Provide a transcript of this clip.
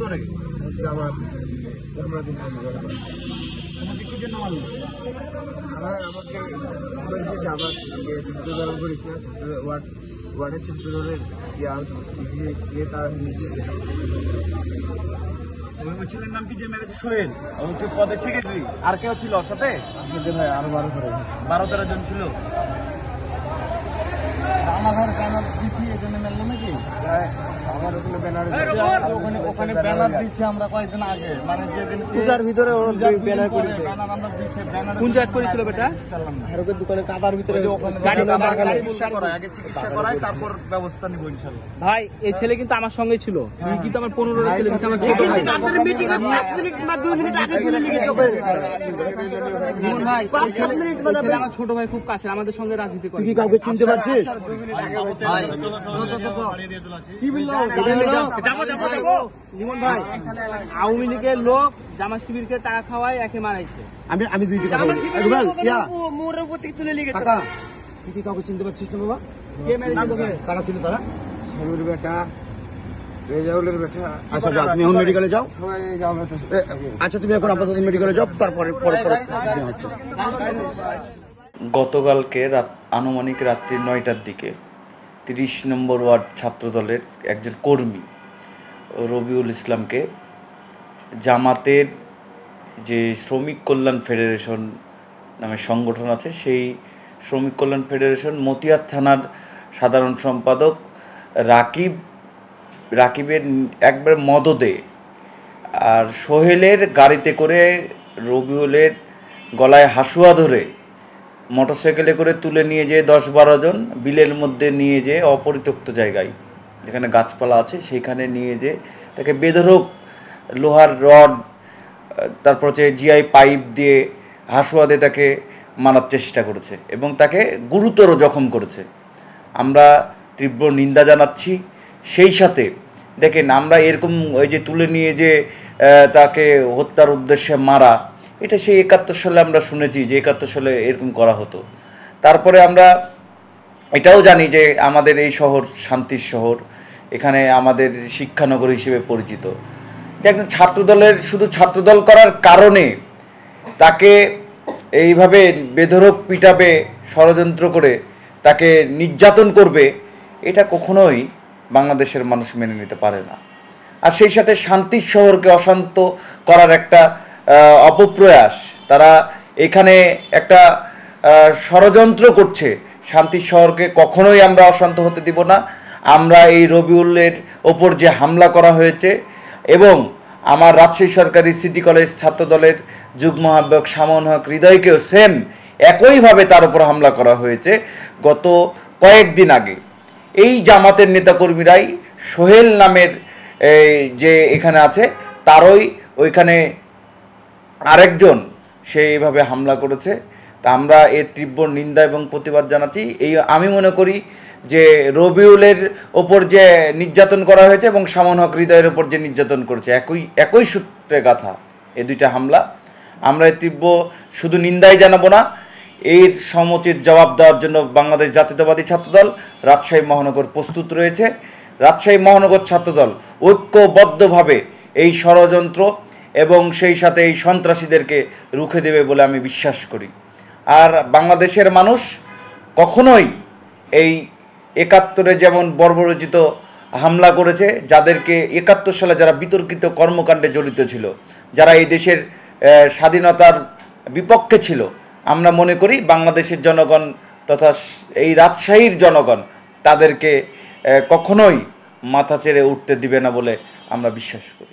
করে? জামাত ইসলামী করে। আমাকে কি জন্য মারলো? আমাকে বলেছে জামাত ছাত্রদল করিস না, ওয়ার্ডের ছাত্রদলের তার নিচে। ওই ছেলের নাম কি যে মেরেছে? সোহেল। ও কি পদের সেক্রেটারি? আর কেউ ছিল ওর সাথে? আসলে ভাই আরো 12-13 জন ছিল। আমার ব্যানার দিচ্ছি এই জন্য মেললো নাকি? আমার ওখানে ব্যানার ওখানে ব্যানার দিচ্ছি আমরা কয়েকদিন আগে, মানে যেদিন পূজার ভিতরে ব্যানার করেছে। ব্যানার আমরা দিচ্ছি। ব্যানার কোন জায়গা করেছিল বেটা? আরবের দোকানে কাদার ভিতরে চিকিৎসা করায়, আগে চিকিৎসা করায়, তারপর ব্যবস্থা নিব ইনশাল্লাহ। ভাই এই ছেলে কিন্তু আমার সঙ্গে ছিল, কিন্তু আমার 15টা ছেলে কিন্তু আমার ছোট ভাই। জীবন ভাই, এই ছেলে আমার ছোট ভাই, খুব কাছে, আমাদের সঙ্গে রাজনীতি করে। তুই কি কাউকে চিনতে পারছিস? জীবন ভাই আওয়ামী লীগের লোক জামা শিবিরকে টাকা খাওয়ায় একে মারাইছে। আমি দুইটি কথা বলি। কাকা, তুই কি কাউকে চিনতে পারছিস না বাবা? কে মেরেছে তোকে? কারা ছিল তারা? শানুর বেটা, রেজাউলের বেটা। আচ্ছা যাও, তুমি এখন মেডিকেলে যাও। সবাই যাও। আচ্ছা তুমি এখন আপাতত মেডিকেলে যাও, তারপরে পরে হচ্ছে। গতকালকে আনুমানিক রাত্রি 9টার দিকে 30 নম্বর ওয়ার্ড ছাত্রদলের একজন কর্মী রবিউল ইসলামকে জামাতের যে শ্রমিক কল্যাণ ফেডারেশন নামে সংগঠন আছে, সেই শ্রমিক কল্যাণ ফেডারেশন মতিয়ার থানার সাধারণ সম্পাদক রাকিবের একবার মদদে আর সোহেলের গাড়িতে করে রবিউলের গলায় হাসুয়া ধরে মোটরসাইকেলে করে তুলে নিয়ে যেয়ে 10-12 জন বিলের মধ্যে নিয়ে যেয়ে অপরিত্যক্ত জায়গায় যেখানে গাছপালা আছে সেখানে নিয়ে যেয়ে তাকে বেধড়ক লোহার রড, তারপর হচ্ছে জিআই পাইপ দিয়ে হাসুয়া দিয়ে তাকে মারার চেষ্টা করেছে এবং তাকে গুরুতর জখম করেছে। আমরা তীব্র নিন্দা জানাচ্ছি। সেই সাথে দেখেন, আমরা এরকম ওই যে তুলে নিয়ে যে তাকে হত্যার উদ্দেশ্যে মারা, এটা সেই 71 সালে আমরা শুনেছি যে 71 সালে এরকম করা হতো। তারপরে আমরা এটাও জানি যে আমাদের এই শহর শান্তির শহর, এখানে আমাদের শিক্ষানগর হিসেবে পরিচিত। যে একজন ছাত্রদলের শুধু ছাত্রদল করার কারণে তাকে এইভাবে বেধড়ক পিটাবে, ষড়যন্ত্র করে তাকে নির্যাতন করবে, এটা কখনোই বাংলাদেশের মানুষ মেনে নিতে পারে না। আর সেই সাথে শান্তির শহরকে অশান্ত করার একটা অপপ্রয়াস, তারা এখানে একটা ষড়যন্ত্র করছে। শান্তির শহরকে কখনোই আমরা অশান্ত হতে দিব না। আমরা এই রবিউলের ওপর যে হামলা করা হয়েছে এবং আমার রাজশাহী সরকারি সিটি কলেজ ছাত্রদলের যুগ্ম আহ্বায়ক শামন হক হৃদয়কেও সেম একইভাবে তার উপর হামলা করা হয়েছে গত কয়েকদিন আগে। এই জামাতের নেতাকর্মীরাই সোহেল নামের যে এখানে আছে তারই ওইখানে আরেকজন সেইভাবে হামলা করেছে। তা আমরা এর তীব্র নিন্দা এবং প্রতিবাদ জানাচ্ছি। আমি মনে করি যে রবিউলের ওপর যে নির্যাতন করা হয়েছে এবং শামন হক হৃদয়ের ওপর যে নির্যাতন করেছে একই সূত্রে গাথা এই দুইটা হামলা। আমরা তীব্র শুধু নিন্দাই জানাবো না, এর সমুচিত জবাব দেওয়ার জন্য বাংলাদেশ জাতীয়তাবাদী ছাত্রদল রাজশাহী মহানগর প্রস্তুত রয়েছে। রাজশাহী মহানগর ছাত্রদল ঐক্যবদ্ধভাবে এই ষড়যন্ত্র এবং সেই সাথে এই সন্ত্রাসীদেরকে রুখে দেবে বলে আমি বিশ্বাস করি। আর বাংলাদেশের মানুষ কখনোই এই 71-এ যেমন বর্বরোচিত হামলা করেছে, যাদেরকে 71 সালে যারা বিতর্কিত কর্মকাণ্ডে জড়িত ছিল, যারা এই দেশের স্বাধীনতার বিপক্ষে ছিল, আমরা মনে করি বাংলাদেশের জনগণ তথা এই রাজশাহীর জনগণ তাদেরকে কখনোই মাথা চেড়ে উঠতে দিবে না বলে আমরা বিশ্বাস করি।